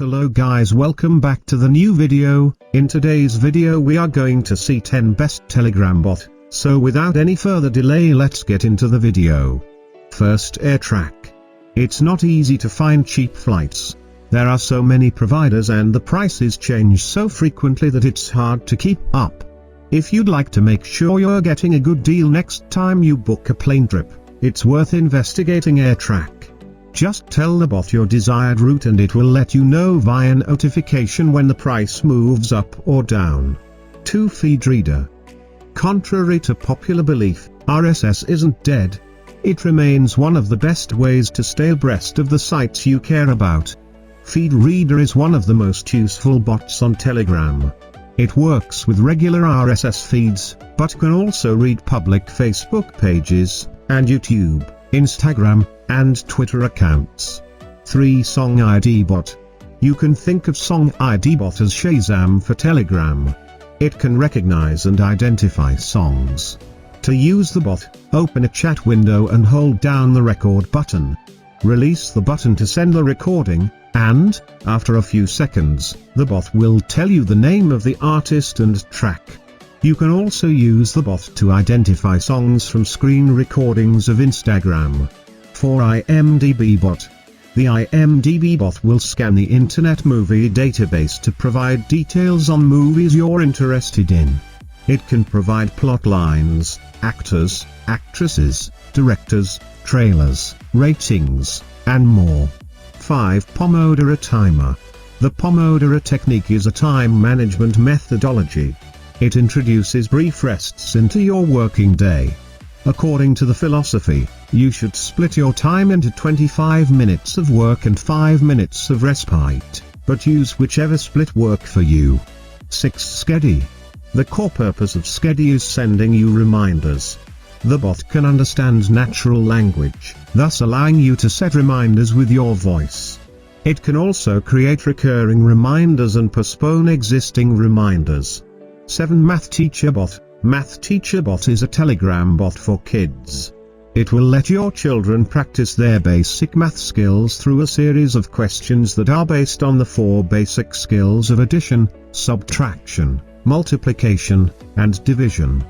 Hello guys, welcome back to the new video. In today's video we are going to see 10 best Telegram bot. So without any further delay, let's get into the video. First, AirTrack. It's not easy to find cheap flights. There are so many providers and the prices change so frequently that it's hard to keep up. If you'd like to make sure you're getting a good deal next time you book a plane trip, it's worth investigating AirTrack. Just tell the bot your desired route and it will let you know via notification when the price moves up or down. 2. Feed Reader. Contrary to popular belief, RSS isn't dead. It remains one of the best ways to stay abreast of the sites you care about. Feed Reader is one of the most useful bots on Telegram. It works with regular RSS feeds, but can also read public Facebook pages, and YouTube, Instagram, and Twitter accounts. 3. Song ID Bot. You can think of Song ID Bot as Shazam for Telegram. It can recognize and identify songs. To use the bot, open a chat window and hold down the record button. Release the button to send the recording, and, after a few seconds, the bot will tell you the name of the artist and track. You can also use the bot to identify songs from screen recordings of Instagram. 4. IMDB Bot. The IMDB bot will scan the Internet Movie Database to provide details on movies you're interested in. It can provide plot lines, actors, actresses, directors, trailers, ratings, and more. 5. Pomodoro Timer. The Pomodoro technique is a time management methodology. It introduces brief rests into your working day. According to the philosophy, you should split your time into 25 minutes of work and 5 minutes of respite, but use whichever split work for you. 6. Skedi. The core purpose of Skedi is sending you reminders. The bot can understand natural language, thus allowing you to set reminders with your voice. It can also create recurring reminders and postpone existing reminders. 7. Math Teacher Bot. Math Teacher Bot is a Telegram bot for kids. It will let your children practice their basic math skills through a series of questions that are based on the 4 basic skills of addition, subtraction, multiplication, and division.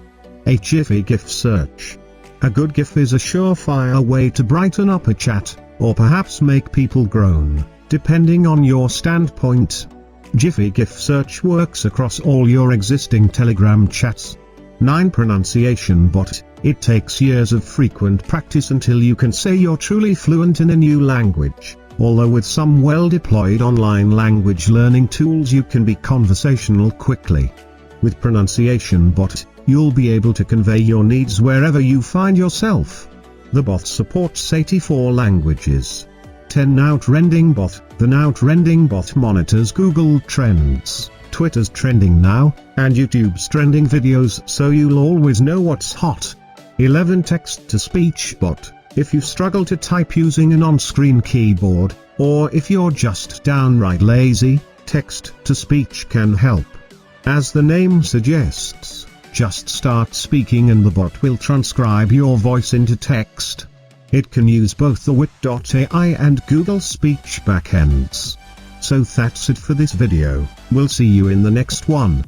8. Jiffy GIF Search. A good GIF is a surefire way to brighten up a chat, or perhaps make people groan, depending on your standpoint. Jiffy GIF Search works across all your existing Telegram chats. 9. Pronunciation Bot. It takes years of frequent practice until you can say you're truly fluent in a new language, although with some well-deployed online language learning tools you can be conversational quickly. With Pronunciation Bot, you'll be able to convey your needs wherever you find yourself. The bot supports 84 languages. 10. Now Trending Bot. The Now Trending Bot monitors Google Trends, Twitter's Trending Now, and YouTube's trending videos so you'll always know what's hot. 11. Text-to-Speech Bot. If you struggle to type using an on-screen keyboard, or if you're just downright lazy, text-to-speech can help. As the name suggests, just start speaking and the bot will transcribe your voice into text. It can use both the wit.ai and Google Speech backends. So that's it for this video. We'll see you in the next one.